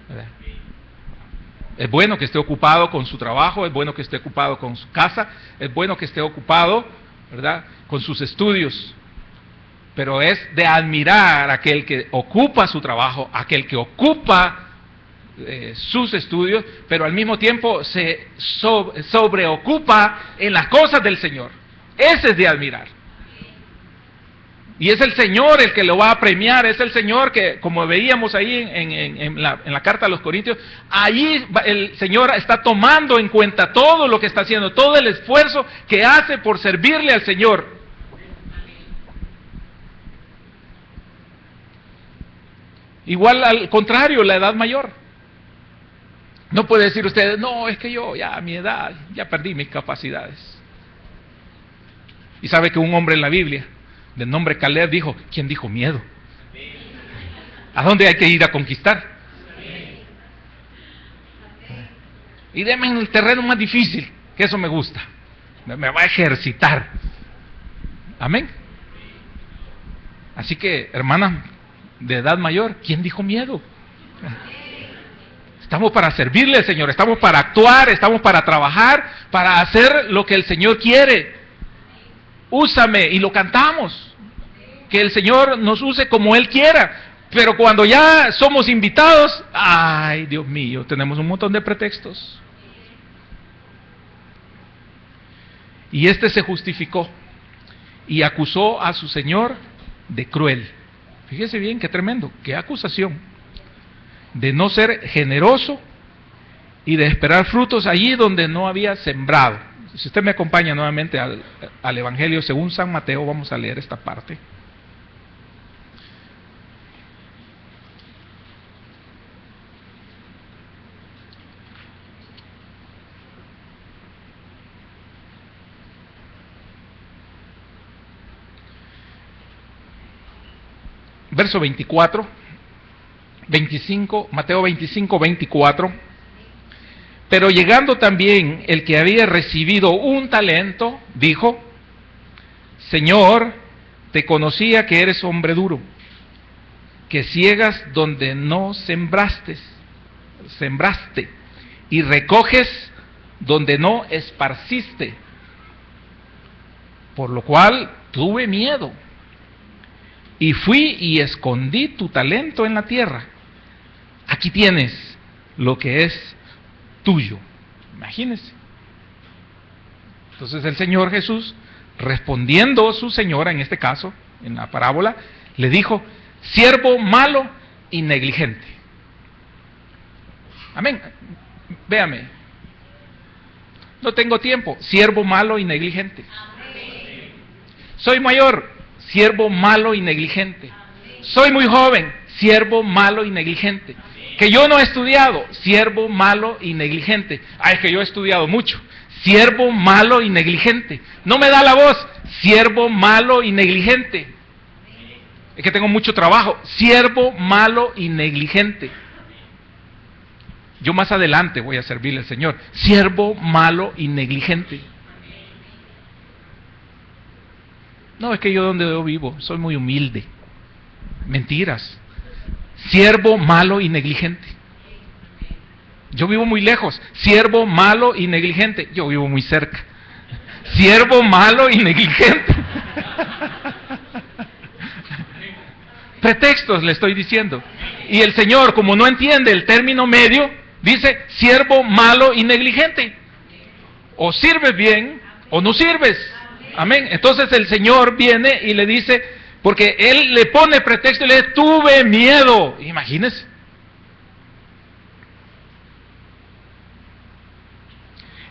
¿Verdad? Es bueno que esté ocupado con su trabajo, es bueno que esté ocupado con su casa, es bueno que esté ocupado, ¿verdad?, con sus estudios. Pero es de admirar a aquel que ocupa su trabajo, aquel que ocupa sus estudios, pero al mismo tiempo se sobreocupa en las cosas del Señor. Ese es de admirar. Y es el Señor el que lo va a premiar, es el Señor que, como veíamos ahí en la carta a los Corintios, allí el Señor está tomando en cuenta todo lo que está haciendo, todo el esfuerzo que hace por servirle al Señor. Igual al contrario, la edad mayor. No puede decir usted, no, es que yo ya a mi edad ya perdí mis capacidades. Y sabe que un hombre en la Biblia, de nombre Caleb, dijo, ¿quién dijo miedo? ¿A dónde hay que ir a conquistar? Y deme en el terreno más difícil, que eso me gusta. Me va a ejercitar. Amén. Así que, hermanas de edad mayor, ¿quién dijo miedo? Estamos para servirle al Señor, estamos para actuar, estamos para trabajar, para hacer lo que el Señor quiere. Úsame, y lo cantamos, que el Señor nos use como Él quiera. Pero cuando ya somos invitados, ay, Dios mío, tenemos un montón de pretextos. Y este se justificó y acusó a su Señor de cruel. Fíjese bien, qué tremendo, qué acusación. De no ser generoso y de esperar frutos allí donde no había sembrado. Si usted me acompaña nuevamente al Evangelio según San Mateo, vamos a leer esta parte. Verso 24, 25, Mateo 25, 24. Pero llegando también el que había recibido un talento, dijo, Señor, te conocía que eres hombre duro, que ciegas donde no sembraste, y recoges donde no esparciste, por lo cual tuve miedo, y fui y escondí tu talento en la tierra. Aquí tienes lo que es tuyo. Imagínense. Entonces el Señor Jesús, respondiendo su señora, en este caso, en la parábola, le dijo, siervo malo y negligente. Amén. Véame. No tengo tiempo. Siervo malo y negligente. Amén. Soy mayor. Siervo malo y negligente. Amén. Soy muy joven. Siervo malo y negligente. Amén. Que yo no he estudiado. Siervo malo y negligente. Ah, es que yo he estudiado mucho. Siervo malo y negligente. No me da la voz. Siervo malo y negligente. Es que tengo mucho trabajo. Siervo malo y negligente. Yo más adelante voy a servirle al Señor. Siervo malo y negligente. No, es que yo donde yo vivo soy muy humilde. Mentiras. Siervo malo y negligente. Yo vivo muy lejos. Siervo malo y negligente. Yo vivo muy cerca. Siervo malo y negligente. Pretextos le estoy diciendo. Y el Señor, como no entiende el término medio, dice, siervo malo y negligente. O sirves bien o no sirves. Amén. Entonces el Señor viene y le dice, porque Él le pone pretexto y le dice, tuve miedo. Imagínese.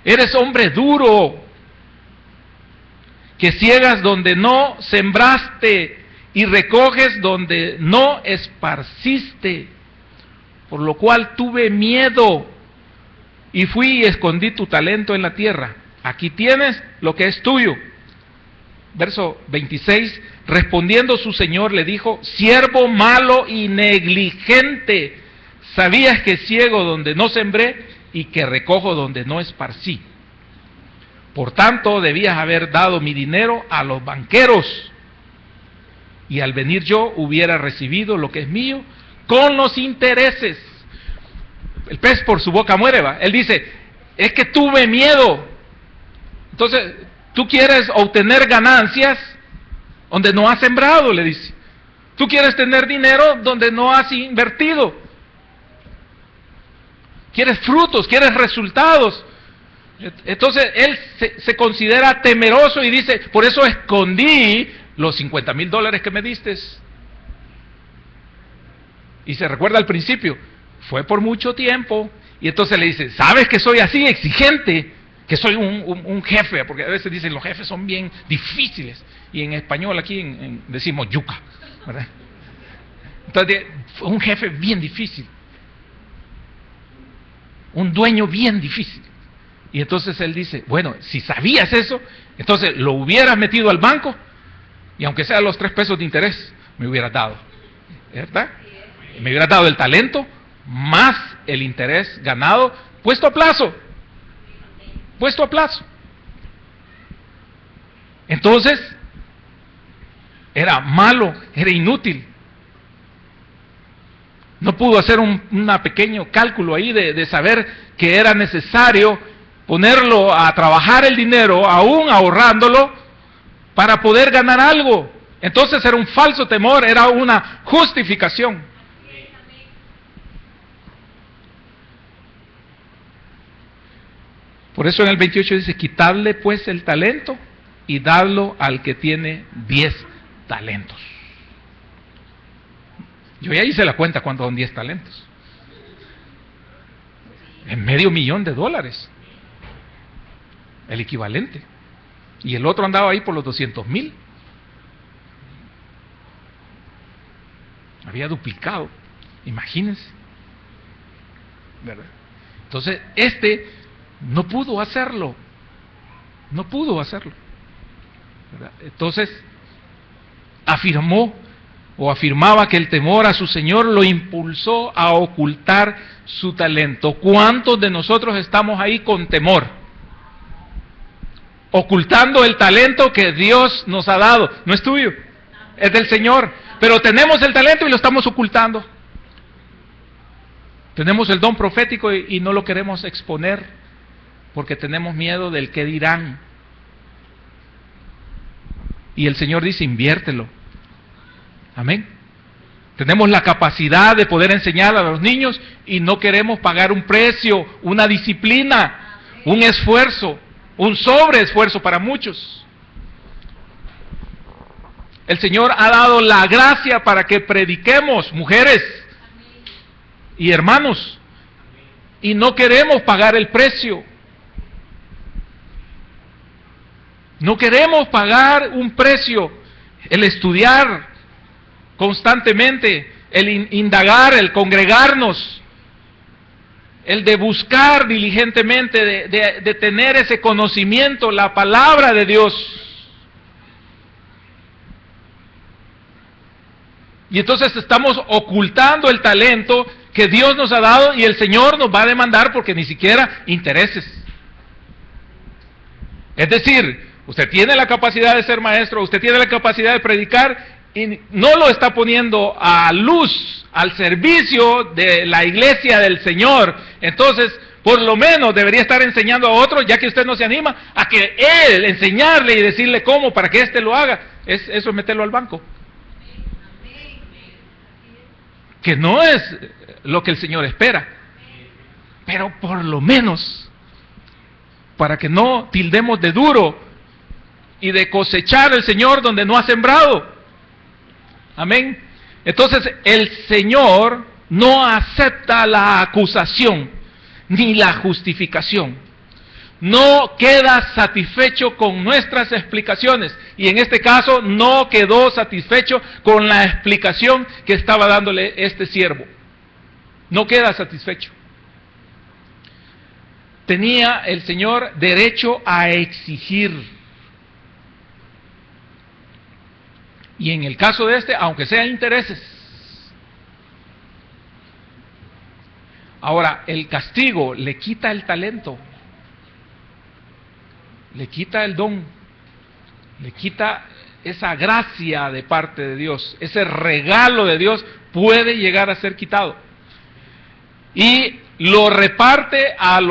Eres hombre duro, que ciegas donde no sembraste y recoges donde no esparciste, por lo cual tuve miedo y fui y escondí tu talento en la tierra. Aquí tienes lo que es tuyo. Verso 26, respondiendo su señor le dijo, siervo malo y negligente, sabías que ciego donde no sembré y que recojo donde no esparcí. Por tanto, debías haber dado mi dinero a los banqueros, y al venir yo hubiera recibido lo que es mío con los intereses. El pez por su boca muere, ¿va? Él dice, es que tuve miedo. Entonces, tú quieres obtener ganancias donde no has sembrado, le dice. Tú quieres tener dinero donde no has invertido. Quieres frutos, quieres resultados. Entonces, él se considera temeroso y dice, por eso escondí los $50,000 que me diste. Y se recuerda al principio, fue por mucho tiempo. Y entonces le dice, ¿sabes que soy así exigente? Que soy un jefe, porque a veces dicen los jefes son bien difíciles. Y en español aquí decimos yuca, ¿verdad? Entonces, un jefe bien difícil. Un dueño bien difícil. Y entonces él dice, bueno, si sabías eso, entonces lo hubieras metido al banco, y aunque sea los 3 pesos de interés, me hubieras dado, ¿verdad? Me hubieras dado el talento, más el interés ganado, puesto a plazo. Puesto a plazo. Entonces, era malo, era inútil. No pudo hacer un pequeño cálculo ahí de saber que era necesario ponerlo a trabajar el dinero, aún ahorrándolo, para poder ganar algo. Entonces era un falso temor, era una justificación. Por eso en el 28 dice, quitadle pues el talento y dadlo al que tiene 10 talentos. Yo ya hice la cuenta cuánto son 10 talentos. En $500,000. El equivalente. Y el otro andaba ahí por los 200,000. Había duplicado. Imagínense. ¿Verdad? Entonces, no pudo hacerlo. No pudo hacerlo. ¿Verdad? Entonces, afirmaba que el temor a su Señor lo impulsó a ocultar su talento. ¿Cuántos de nosotros estamos ahí con temor? Ocultando el talento que Dios nos ha dado. No es tuyo, es del Señor. Pero tenemos el talento y lo estamos ocultando. Tenemos el don profético y no lo queremos exponer porque tenemos miedo del qué dirán. Y el Señor dice, inviértelo. Amén. Tenemos la capacidad de poder enseñar a los niños y no queremos pagar un precio, una disciplina, un esfuerzo, un sobreesfuerzo para muchos. El Señor ha dado la gracia para que prediquemos, mujeres y hermanos, y no queremos pagar el precio. No queremos pagar un precio, el estudiar constantemente, el indagar, el congregarnos, el de buscar diligentemente, de tener ese conocimiento, la palabra de Dios. Y entonces estamos ocultando el talento que Dios nos ha dado y el Señor nos va a demandar porque ni siquiera intereses. Es decir, usted tiene la capacidad de ser maestro, usted tiene la capacidad de predicar y no lo está poniendo a luz, al servicio de la iglesia del Señor. Entonces, por lo menos debería estar enseñando a otros, ya que usted no se anima, a que él enseñarle y decirle cómo para que éste lo haga. Eso es meterlo al banco. Que no es lo que el Señor espera, pero por lo menos, para que no tildemos de duro y de cosechar el Señor donde no ha sembrado. Amén. Entonces el Señor no acepta la acusación ni la justificación. No queda satisfecho con nuestras explicaciones. Y en este caso no quedó satisfecho con la explicación que estaba dándole este siervo. No queda satisfecho. tenía el Señor derecho a exigir. Y en el caso de este, aunque sean intereses. Ahora, el castigo le quita el talento, le quita el don, le quita esa gracia de parte de Dios, ese regalo de Dios puede llegar a ser quitado. Y lo reparte al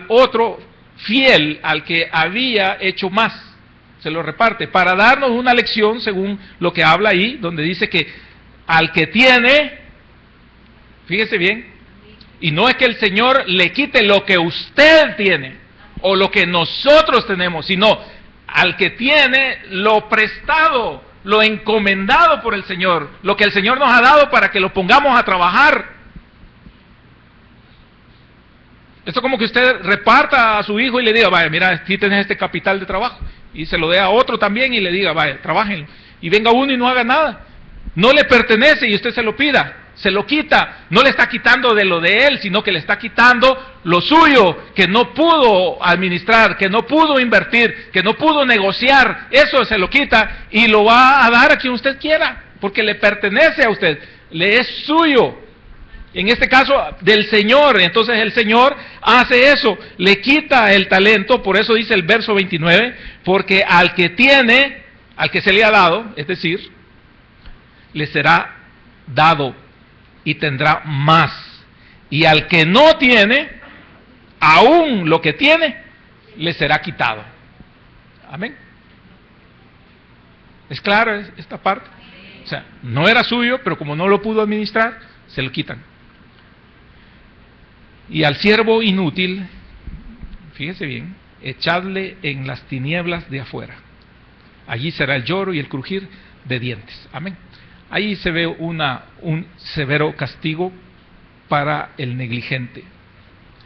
otro fiel, al que había hecho más. Se lo reparte para darnos una lección según lo que habla ahí, donde dice que al que tiene, fíjese bien, y no es que el Señor le quite lo que usted tiene o lo que nosotros tenemos, sino al que tiene lo prestado, lo encomendado por el Señor, lo que el Señor nos ha dado para que lo pongamos a trabajar. Esto como que usted reparta a su hijo y le diga, vaya, mira, aquí tenés este capital de trabajo, y se lo dé a otro también y le diga, vaya, trabajen, y venga uno y no haga nada. No le pertenece y usted se lo pida, se lo quita, no le está quitando de lo de él, sino que le está quitando lo suyo, que no pudo administrar, que no pudo invertir, que no pudo negociar, eso se lo quita y lo va a dar a quien usted quiera, porque le pertenece a usted, le es suyo. En este caso del Señor, entonces el Señor hace eso, le quita el talento, por eso dice el verso 29, porque al que tiene, al que se le ha dado, es decir, le será dado y tendrá más. Y al que no tiene, aún lo que tiene, le será quitado. Amén. ¿Es claro esta parte? O sea, no era suyo, pero como no lo pudo administrar, se lo quitan. Y al siervo inútil, fíjese bien, echadle en las tinieblas de afuera. Allí será el lloro y el crujir de dientes. Amén. Ahí se ve un severo castigo para el negligente.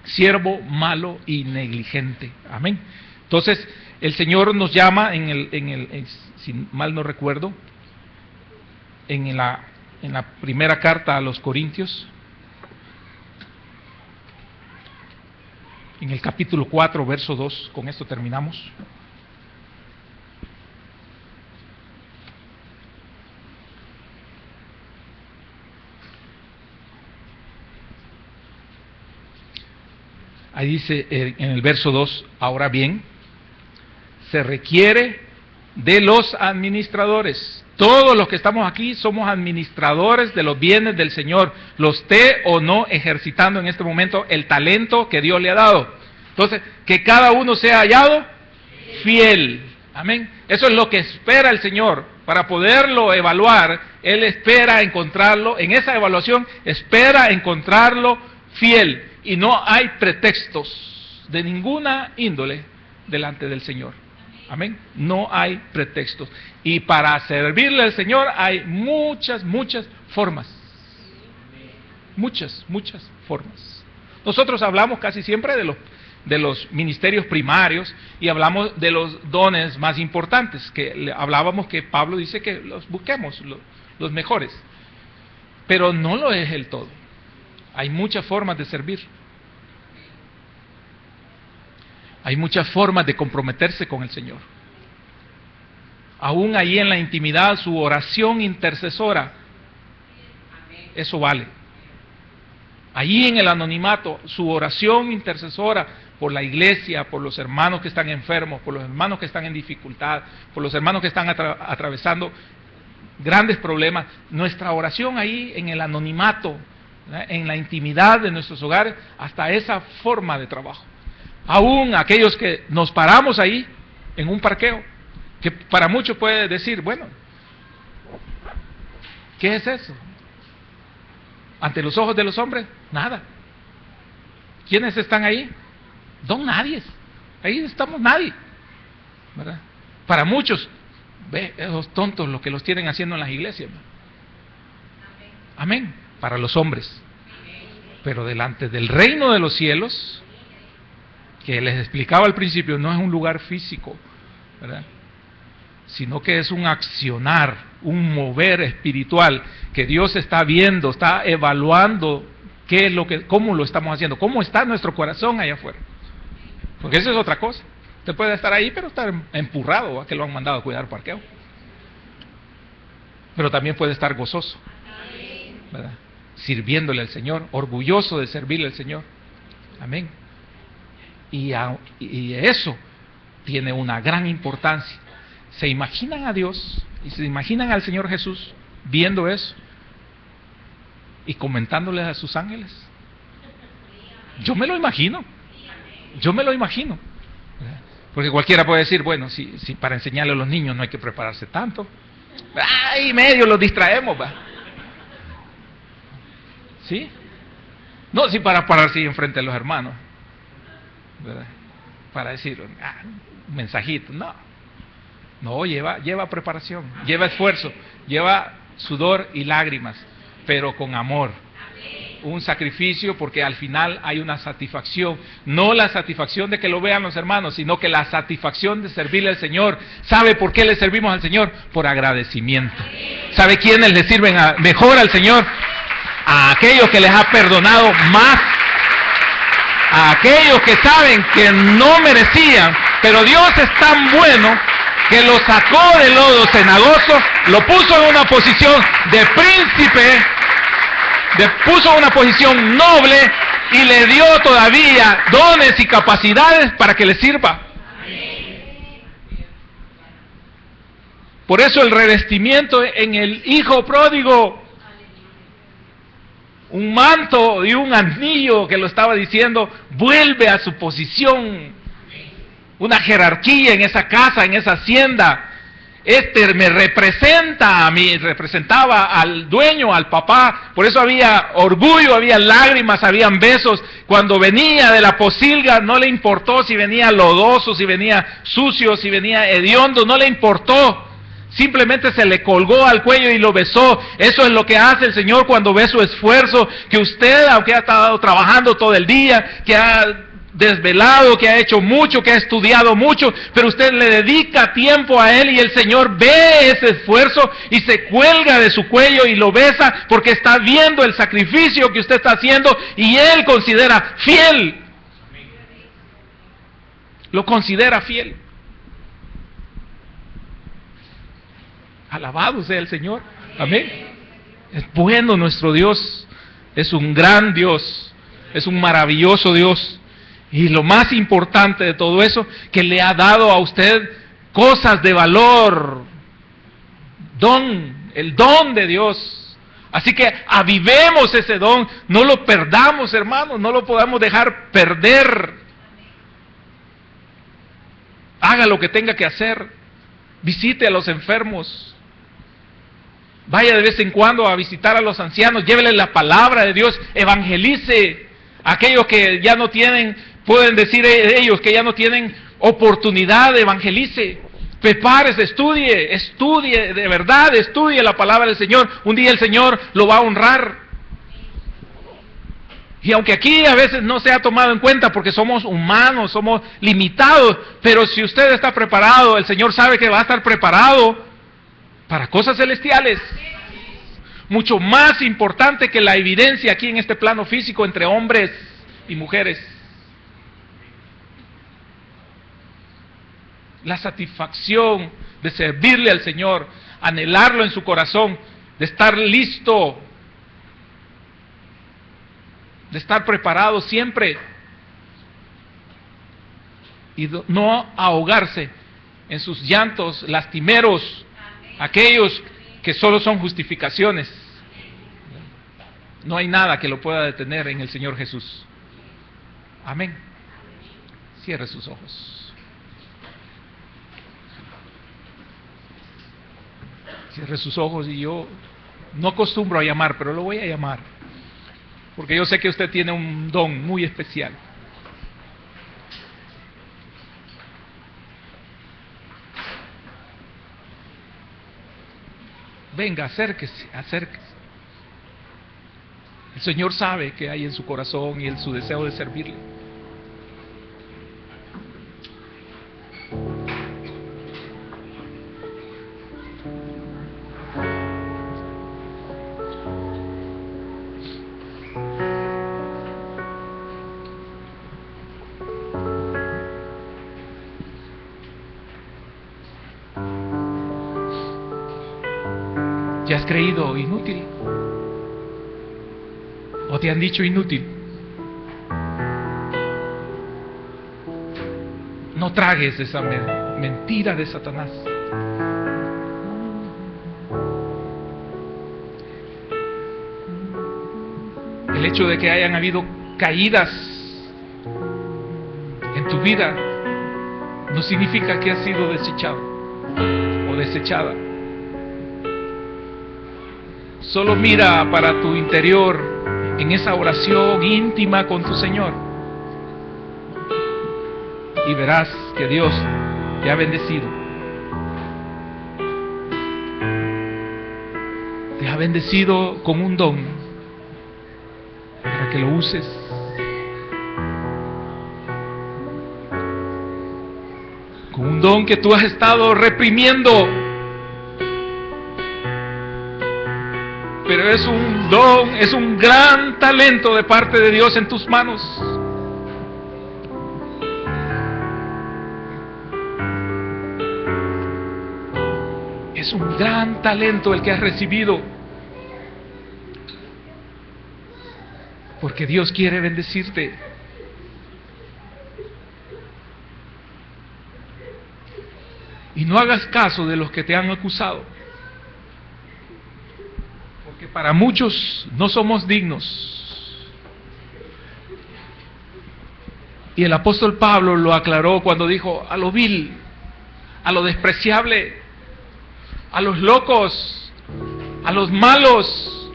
Siervo malo y negligente. Amén. Entonces, el Señor nos llama si mal no recuerdo, en la primera carta a los Corintios, en el capítulo 4, verso 2, con esto terminamos. Ahí dice en el verso 2, ahora bien, se requiere de los administradores. Todos los que estamos aquí somos administradores de los bienes del Señor, los esté o no ejercitando en este momento el talento que Dios le ha dado. Entonces, que cada uno sea hallado fiel. Amén. Eso es lo que espera el Señor. Para poderlo evaluar, Él espera encontrarlo, en esa evaluación, espera encontrarlo fiel. Y no hay pretextos de ninguna índole delante del Señor. Amén. No hay pretextos. Y para servirle al Señor hay muchas formas. Muchas formas. Nosotros hablamos casi siempre de los ministerios primarios y hablamos de los dones más importantes, que hablábamos que Pablo dice que los busquemos, los mejores. Pero no lo es el todo. Hay muchas formas de servir. Hay muchas formas de comprometerse con el Señor. Aún ahí en la intimidad, su oración intercesora, eso vale. Allí en el anonimato, su oración intercesora por la iglesia, por los hermanos que están enfermos, por los hermanos que están en dificultad, por los hermanos que están atravesando grandes problemas. Nuestra oración ahí en el anonimato, en la intimidad de nuestros hogares, hasta esa forma de trabajo. Aún aquellos que nos paramos ahí, en un parqueo, que para muchos puede decir, bueno, ¿qué es eso? Ante los ojos de los hombres, nada. ¿Quiénes están ahí? Don nadie. Ahí estamos nadie, ¿verdad? Para muchos, ve, esos tontos los que los tienen haciendo en las iglesias. Amén. Para los hombres. Pero delante del reino de los cielos, que les explicaba al principio, no es un lugar físico, ¿verdad? Sino que es un accionar, un mover espiritual que Dios está viendo, está evaluando qué es cómo lo estamos haciendo, cómo está nuestro corazón allá afuera. Porque eso es otra cosa. Usted puede estar ahí, pero estar empurrado, ¿va? Que lo han mandado a cuidar el parqueo. Pero también puede estar gozoso, ¿verdad? Sirviéndole al Señor, orgulloso de servirle al Señor. Amén. Y eso tiene una gran importancia. ¿Se imaginan a Dios y se imaginan al Señor Jesús viendo eso y comentándole a sus ángeles? Yo me lo imagino. Porque cualquiera puede decir, bueno, si para enseñarle a los niños no hay que prepararse tanto, ¡ay, medio los distraemos, va! ¿Sí? No, si para pararse enfrente de los hermanos, ¿verdad? Para decir un mensajito, no, lleva preparación, lleva esfuerzo, lleva sudor y lágrimas, pero con amor. Un sacrificio, porque al final hay una satisfacción, no la satisfacción de que lo vean los hermanos, sino que la satisfacción de servirle al Señor. ¿Sabe por qué le servimos al Señor? Por agradecimiento. ¿Sabe quiénes le sirven mejor al Señor? A aquellos que les ha perdonado más, a aquellos que saben que no merecían, pero Dios es tan bueno que lo sacó del lodo cenagoso, lo puso en una posición de príncipe, le puso en una posición noble y le dio todavía dones y capacidades para que le sirva. Por eso el revestimiento en el hijo pródigo, un manto y un anillo que lo estaba diciendo, vuelve a su posición, una jerarquía en esa casa, en esa hacienda. Me representa a mí, representaba al dueño, al papá. Por eso había orgullo, había lágrimas, habían besos. Cuando venía de la posilga, no le importó si venía lodoso, si venía sucio, si venía hediondo, no le importó. Simplemente se le colgó al cuello y lo besó. Eso es lo que hace el Señor cuando ve su esfuerzo, que usted, aunque ha estado trabajando todo el día, que ha desvelado, que ha hecho mucho, que ha estudiado mucho, pero usted le dedica tiempo a Él y el Señor ve ese esfuerzo y se cuelga de su cuello y lo besa porque está viendo el sacrificio que usted está haciendo y Él considera fiel. Lo considera fiel. Alabado sea el Señor. Amén. Es bueno nuestro Dios. Es un gran Dios. Es un maravilloso Dios. Y lo más importante de todo eso, que le ha dado a usted cosas de valor. El don de Dios. Así que avivemos ese don. No lo perdamos, hermanos. No lo podamos dejar perder. Haga lo que tenga que hacer. Visite a los enfermos. Vaya de vez en cuando a visitar a los ancianos. Llévele la palabra de Dios. Evangelice. Aquellos que ya no tienen, pueden decir ellos que ya no tienen oportunidad, evangelice. Prepárese, estudie de verdad, estudie la palabra del Señor. Un día el Señor lo va a honrar. Y aunque aquí a veces no se ha tomado en cuenta porque somos humanos, somos limitados, pero si usted está preparado, el Señor sabe que va a estar preparado para cosas celestiales. Mucho más importante que la evidencia aquí en este plano físico entre hombres y mujeres. La satisfacción de servirle al Señor, anhelarlo en su corazón, de estar listo, de estar preparado siempre y no ahogarse en sus llantos lastimeros, aquellos que solo son justificaciones. No hay nada que lo pueda detener en el Señor Jesús. Amén. Cierre sus ojos. Cierre sus ojos y yo no acostumbro a llamar, pero lo voy a llamar. Porque yo sé que usted tiene un don muy especial. Venga, acérquese, acérquese. El Señor sabe que hay en su corazón y en su deseo de servirle. ¿Ya has creído inútil? ¿O te han dicho inútil? No tragues esa mentira de Satanás. El hecho de que hayan habido caídas en tu vida no significa que has sido desechado o desechada. Solo mira para tu interior en esa oración íntima con tu Señor y verás que Dios te ha bendecido. Te ha bendecido con un don para que lo uses. Con un don que tú has estado reprimiendo. Pero es un don, es un gran talento de parte de Dios en tus manos. Es un gran talento el que has recibido. Porque Dios quiere bendecirte. Y no hagas caso de los que te han acusado. Porque para muchos no somos dignos. Y el apóstol Pablo lo aclaró cuando dijo: a lo vil, a lo despreciable, a los locos, a los malos.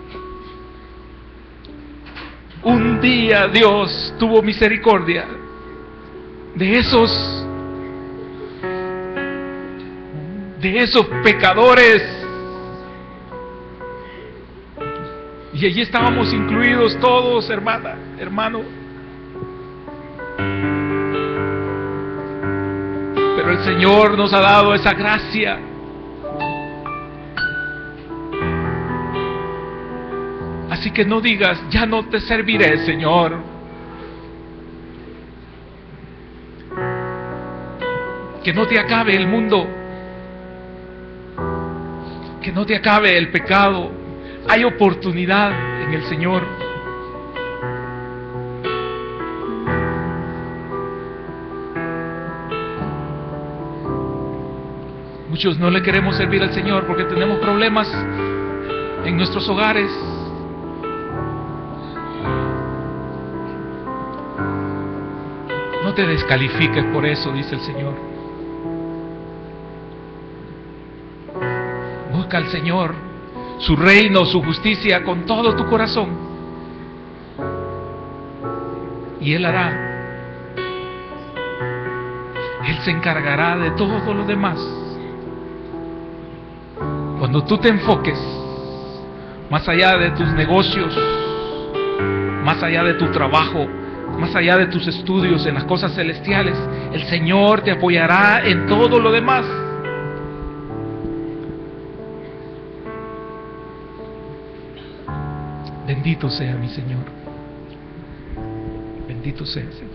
Un día Dios tuvo misericordia de esos pecadores. Y allí estábamos incluidos todos, hermana, hermano. Pero el Señor nos ha dado esa gracia. Así que no digas: ya no te serviré, Señor. Que no te acabe el mundo. Que no te acabe el pecado. Hay oportunidad en el Señor. Muchos no le queremos servir al Señor porque tenemos problemas en nuestros hogares. No te descalifiques por eso, dice el Señor. Busca al Señor, su reino, su justicia con todo tu corazón. Y Él hará. Él se encargará de todo lo demás. Cuando tú te enfoques más allá de tus negocios, más allá de tu trabajo, más allá de tus estudios en las cosas celestiales, el Señor te apoyará en todo lo demás. Bendito sea mi Señor. Bendito sea, Señor.